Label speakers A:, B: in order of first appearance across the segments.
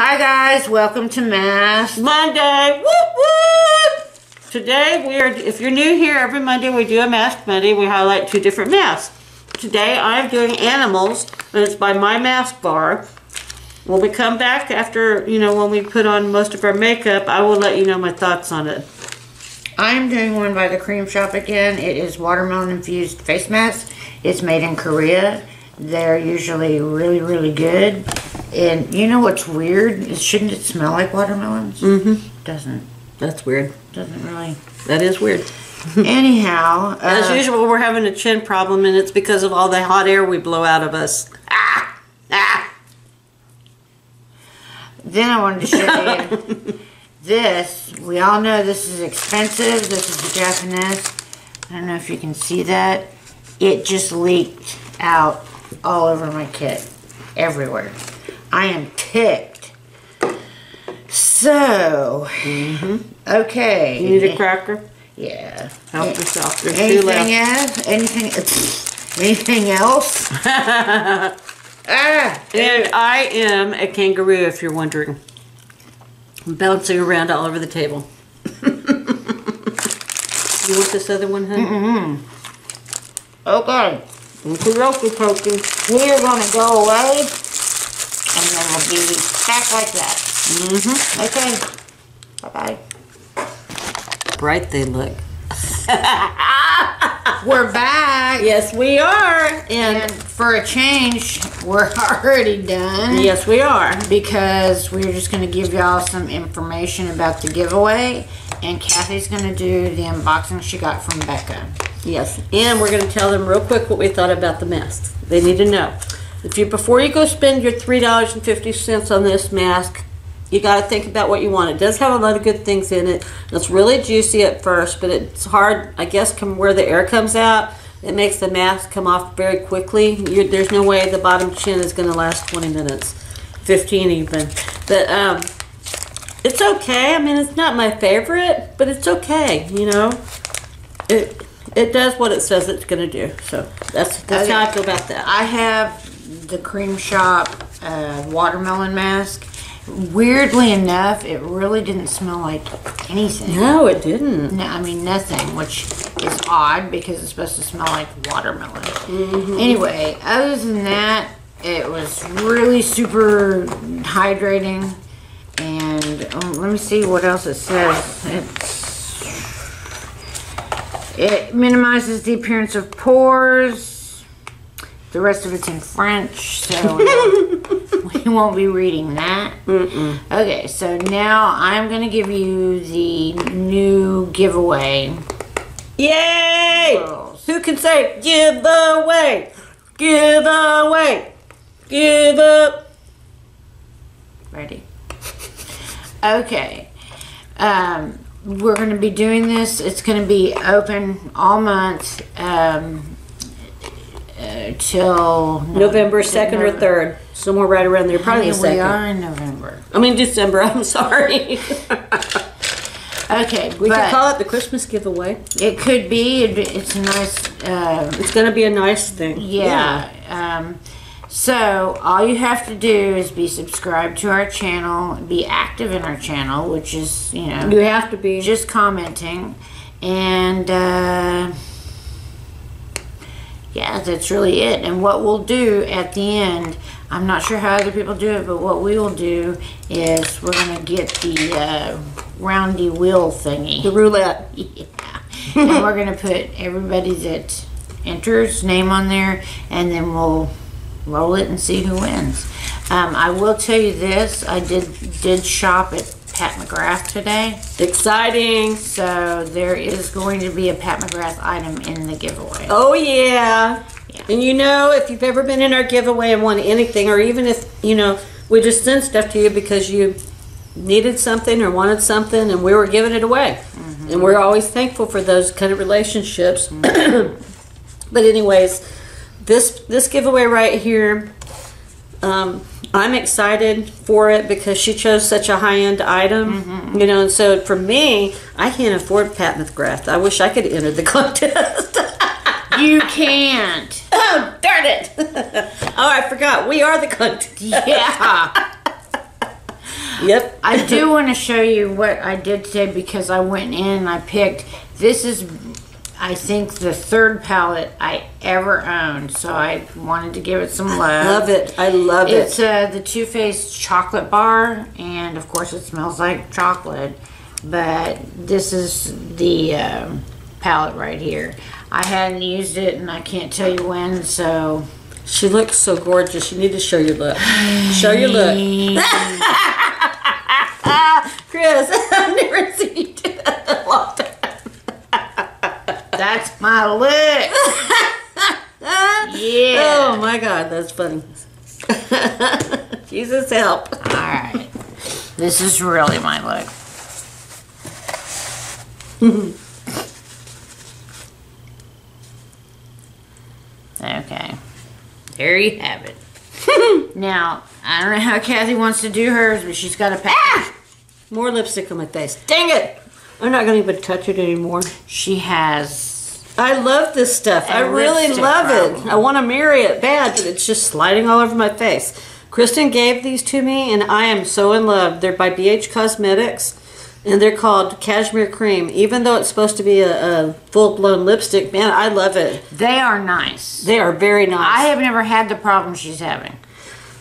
A: Hi guys, welcome to Mask
B: Monday. Whoop whoop! Today if you're new here, every Monday we do a Mask Monday. We highlight 2 different masks. Today I'm doing animals, and it's by My Mask Bar. When we come back after, when we put on most of our makeup, I will let you know my thoughts on it.
A: I'm doing one by the Cream Shop again. It is watermelon infused face mask. It's made in Korea. They're usually really, really good. And you know what's weird? Shouldn't it smell like watermelons?
B: Mm-hmm.
A: Doesn't.
B: That's weird.
A: Doesn't really.
B: That is weird.
A: Anyhow.
B: As usual, we're having a chin problem, and it's because of all the hot air we blow out of us. Ah! Ah!
A: Then I wanted to show you this. We all know this is expensive. This is the Japanese. I don't know if you can see that. It just leaked out all over my kit. Everywhere. I am ticked. So, okay.
B: You need a cracker?
A: Yeah.
B: Help yourself. There's 2
A: anything
B: left.
A: else? Anything else?
B: And I am a kangaroo, if you're wondering. I'm bouncing around all over the table. You want this other one, honey?
A: Okay.
B: We
A: are going to go away, and then we'll be back like that. Okay. Bye-bye.
B: Bright they look.
A: We're back.
B: Yes, we are.
A: And for a change, we're already done.
B: Yes, we are.
A: Because we're just going to give y'all some information about the giveaway. And Kathy's going to do the unboxing she got from Becca.
B: Yes, and we're going to tell them real quick what we thought about the mask. They need to know. Before you go spend your $3.50 on this mask, you got to think about what you want. It does have a lot of good things in it. It's really juicy at first, but it's hard, I guess, where the air comes out. It makes the mask come off very quickly. There's no way the bottom chin is going to last 20 minutes, 15 even. But it's okay. I mean, it's not my favorite, but it's okay. It does what it says it's going to do. So that's how I feel about that.
A: I have the Cream Shop watermelon mask. Weirdly enough, it really didn't smell like anything.
B: No, it didn't.
A: No, I mean nothing, which is odd because it's supposed to smell like watermelon. Anyway, other than that, it was really super hydrating. And let me see what else it says. It minimizes the appearance of pores. The rest of it's in French, so we won't be reading that. Okay, so now I'm going to give you the new giveaway.
B: Yay! Rules. Who can say giveaway? Giveaway! Give up!
A: Ready? Okay. We're going to be doing this. It's going to be open all month. Till
B: November 2nd or 3rd, somewhere right around there, probably the 2nd.
A: We are in November.
B: I mean December. I'm sorry.
A: Okay,
B: we could call it the Christmas giveaway.
A: It could be. It's a nice.
B: It's going to be a nice thing.
A: Yeah. So all you have to do is be subscribed to our channel, be active in our channel, which is you
B: have to be
A: just commenting, and. Yeah, that's really it. And what we'll do at the end, I'm not sure how other people do it, but what we will do is we're going to get the roundy wheel thingy.
B: The roulette.
A: Yeah. And we're going to put everybody that enters name on there, and then we'll roll it and see who wins. I will tell you this. I did shop at Pat Mcgrath today.
B: Exciting.
A: So there is going to be a Pat Mcgrath item in the giveaway.
B: Oh yeah. And if you've ever been in our giveaway and won anything, or even if we just sent stuff to you because you needed something or wanted something and we were giving it away. And we're always thankful for those kind of relationships. But anyways, this giveaway right here, I'm excited for it because she chose such a high-end item, and so for me, I can't afford Pat Mcgrath. I wish I could enter the contest.
A: You can't.
B: Oh, darn it. Oh, I forgot. We are the contest.
A: Yeah.
B: Yep.
A: I do want to show you what I did today because I went in and I picked, this is, I think, the third palette I ever owned. So I wanted to give it some love.
B: I love it. I love it.
A: It's the Too Faced chocolate bar. And of course it smells like chocolate. But this is the palette right here. I hadn't used it and I can't tell you when, so.
B: She looks so gorgeous. You need to show your look. Show your look. Chris, I've never seen you do that in a long time.
A: That's my look. Yeah.
B: Oh my God, that's funny. Jesus help.
A: Alright. This is really my look. Okay. There you have it. Now, I don't know how Kathy wants to do hers, but she's got a pack.
B: Ah! More lipstick on my face. Dang it! I'm not going to even touch it anymore.
A: She has...
B: I love this stuff. I really love it. I want to marry it bad, but it's just sliding all over my face. Kristen gave these to me, and I am so in love. They're by BH Cosmetics, and they're called Cashmere Cream. Even though it's supposed to be a full-blown lipstick, man, I love it.
A: They are nice.
B: They are very nice.
A: I have never had the problem she's having.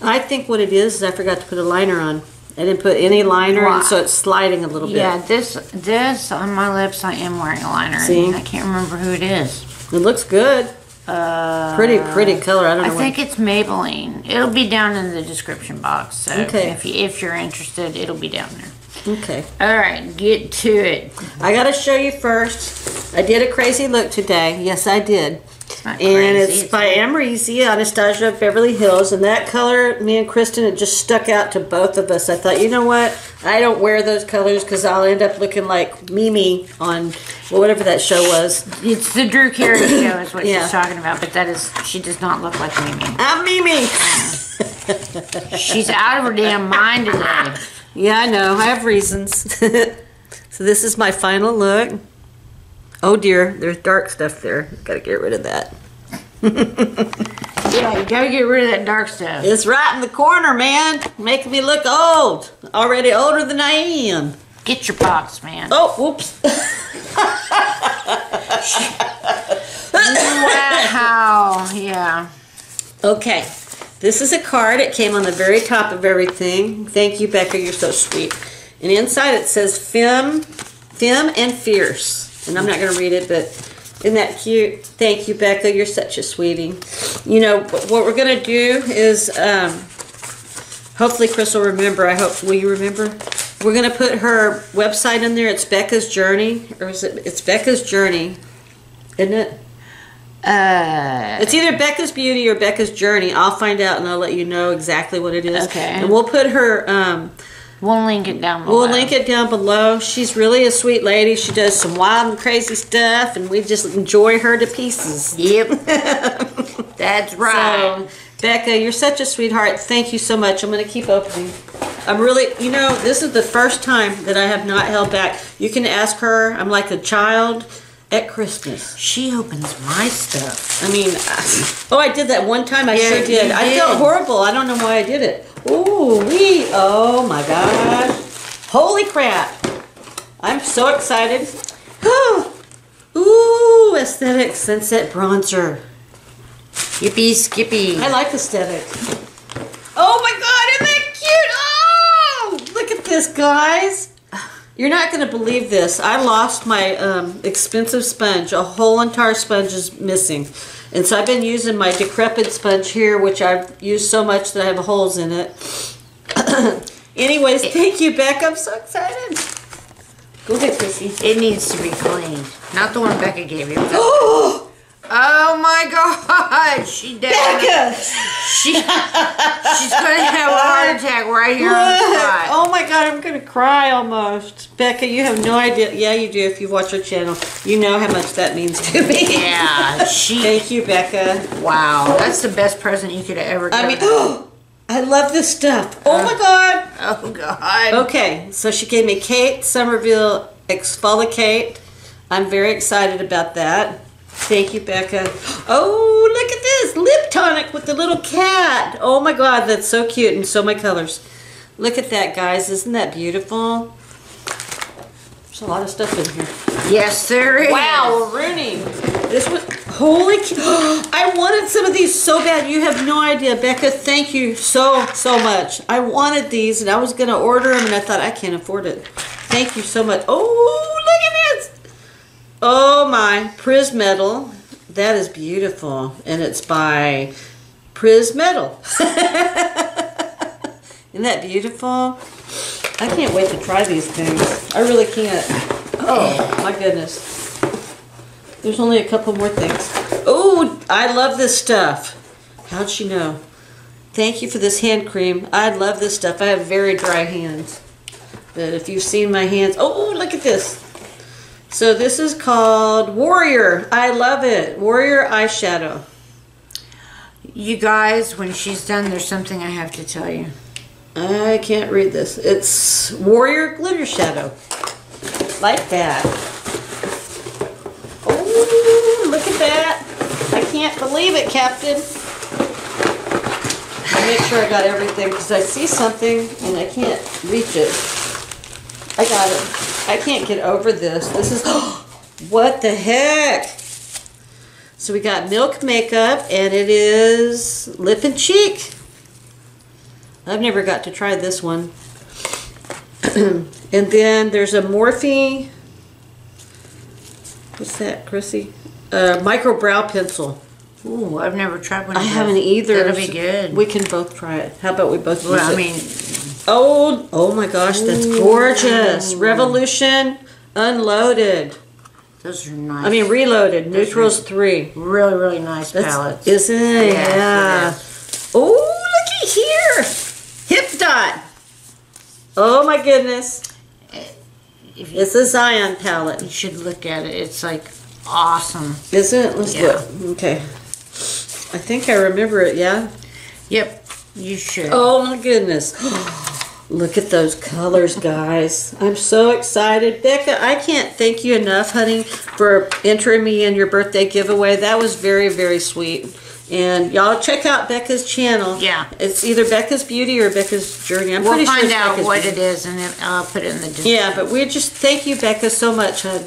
B: I think what it is I forgot to put a liner on. I didn't put any liner, and so it's sliding a little bit.
A: Yeah, this on my lips, I am wearing a liner.
B: See?
A: I can't remember who it is.
B: It looks good. Pretty color. I don't know.
A: I think it's Maybelline. It'll be down in the description box. So
B: okay.
A: If you're interested, it'll be down there.
B: Okay.
A: All right, get to it.
B: I got to show you first. I did a crazy look today. Yes, I did. And it's by Amrezy, Anastasia of Beverly Hills. And that color, me and Kristen, it just stuck out to both of us. I thought, you know what? I don't wear those colors because I'll end up looking like Mimi on whatever that show was.
A: It's the Drew Carey show is what she's talking about. But that is, she does not look like Mimi.
B: I'm Mimi.
A: She's out of her damn mind today.
B: Yeah, I know. I have reasons. So this is my final look. Oh dear, there's dark stuff there. Gotta get rid of that.
A: Yeah, you gotta get rid of that dark stuff.
B: It's right in the corner, man. Making me look old. Already older than I am.
A: Get your box, man.
B: Oh, whoops.
A: Wow, yeah.
B: Okay, this is a card. It came on the very top of everything. Thank you, Becca. You're so sweet. And inside it says Femme and Fierce. And I'm not going to read it, but isn't that cute? Thank you, Becca. You're such a sweetie. You know, what we're going to do is, hopefully Chris will remember. I hope, will you remember? We're going to put her website in there. It's Becca's Journey. Or is it? It's Becca's Journey. Isn't it? It's either Becca's Beauty or Becca's Journey. I'll find out and I'll let you know exactly what it is.
A: Okay.
B: And we'll put her...
A: we'll link it down below.
B: We'll link it down below. She's really a sweet lady. She does some wild and crazy stuff, and we just enjoy her to pieces.
A: Yep. That's right.
B: So, Becca, you're such a sweetheart. Thank you so much. I'm going to keep opening. I'm really, you know, this is the first time that I have not held back. You can ask her. I'm like a child at Christmas.
A: She opens my stuff.
B: I mean, oh, I did that one time. I sure did. I felt horrible. I don't know why I did it. Ooh, oh my gosh. Holy crap. I'm so excited. Ooh, Aesthetic Sunset Bronzer.
A: Yippee skippy.
B: I like Aesthetic. Oh my God, isn't that cute? Oh, look at this, guys. You're not going to believe this. I lost my expensive sponge. A whole entire sponge is missing. And so I've been using my decrepit sponge here, which I've used so much that I have holes in it. Anyways, thank you, Becca. I'm so excited. Go ahead, Chrissy.
A: It needs to be cleaned. Not the one Becca gave you. Oh my God! She dead.
B: Becca!
A: She's gonna have a heart attack right here on the spot.
B: Oh my God, I'm gonna cry almost. Becca, you have no idea. Yeah, you do. If you watch our channel, you know how much that means to me.
A: Yeah.
B: Thank you, Becca.
A: Wow, that's the best present you could have ever given.
B: I mean, I love this stuff. Oh my God.
A: Oh God.
B: Okay, so she gave me Kate Somerville Exfoliate. I'm very excited about that. Thank you, Becca. Oh, look at this. Lip tonic with the little cat. Oh my God, that's so cute. And so my colors. Look at that, guys. Isn't that beautiful? There's a lot of stuff in here.
A: Yes, there is.
B: Wow, Rooney. This was, holy, I wanted some of these so bad. You have no idea. Becca, thank you so much. I wanted these and I was going to order them and I thought I can't afford it. Thank you so much. Oh, look at this. Oh my, Prismetal. That is beautiful. And it's by Prismetal. Isn't that beautiful? I can't wait to try these things. I really can't. Oh, my goodness. There's only a couple more things. Oh, I love this stuff. How'd she know? Thank you for this hand cream. I love this stuff. I have very dry hands. But if you've seen my hands... Oh, look at this. So this is called Warrior. I love it. Warrior eyeshadow.
A: You guys, when she's done, there's something I have to tell you.
B: I can't read this. It's Warrior Glitter Shadow. Like that. Oh, look at that. I can't believe it, Captain. I'll make sure I got everything because I see something and I can't reach it. I got it. I can't get over this. This is, what the heck? So we got Milk Makeup and it is Lip and Cheek. I've never got to try this one. And then there's a Morphe, what's that, Chrissy? Micro Brow Pencil.
A: Ooh, I've never tried one of
B: I
A: those.
B: haven't either.
A: That'll be good.
B: We can both try it. How about we both use it?
A: I mean...
B: Oh my gosh, that's gorgeous. Revolution Unloaded.
A: Those are nice.
B: I mean, Reloaded. Neutrals 3.
A: Really, really nice palettes.
B: Isn't it?
A: Yes,
B: Yeah. Oh, looky here. Hip Dot. Oh my goodness. It's a Zion palette.
A: You should look at it. It's like awesome.
B: Is it? Let's look. Okay. I think I remember it, yeah?
A: Yep, you should.
B: Oh my goodness. Look at those colors, guys. I'm so excited. Becca, I can't thank you enough, honey, for entering me in your birthday giveaway. That was very, very sweet. And y'all check out Becca's channel.
A: Yeah.
B: It's either Becca's Beauty or Becca's Journey. I'm pretty sure
A: We'll
B: it's
A: find out
B: Becca's
A: what
B: Beauty.
A: it is, and then I'll put it in the description.
B: Yeah, but we just thank you, Becca, so much, hon.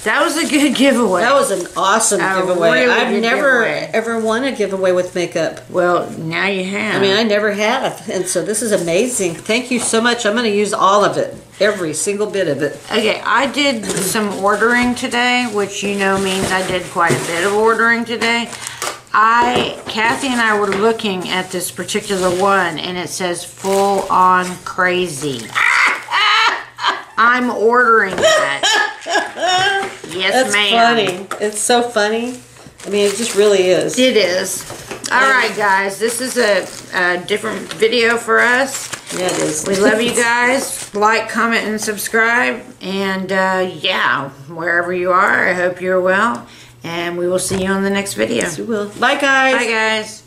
A: That was a good giveaway.
B: That was an awesome giveaway.
A: Really
B: I've
A: good
B: never
A: giveaway.
B: ever won a giveaway with makeup.
A: Well, now you have.
B: I mean, I never have, and so this is amazing. Thank you so much. I'm going to use all of it, every single bit of it.
A: Okay, I did some ordering today, which you know means I did quite a bit of ordering today. Kathy and I were looking at this particular one, and it says full on crazy. I'm ordering that. Yes, ma'am.
B: That's funny. It's so funny. I mean, it just really is.
A: It is. All right, guys. This is a different video for us.
B: Yeah, it is.
A: We love you guys. Like, comment, and subscribe. And, yeah, wherever you are, I hope you're well. And we will see you on the next video.
B: Yes, we will. Bye, guys.
A: Bye, guys.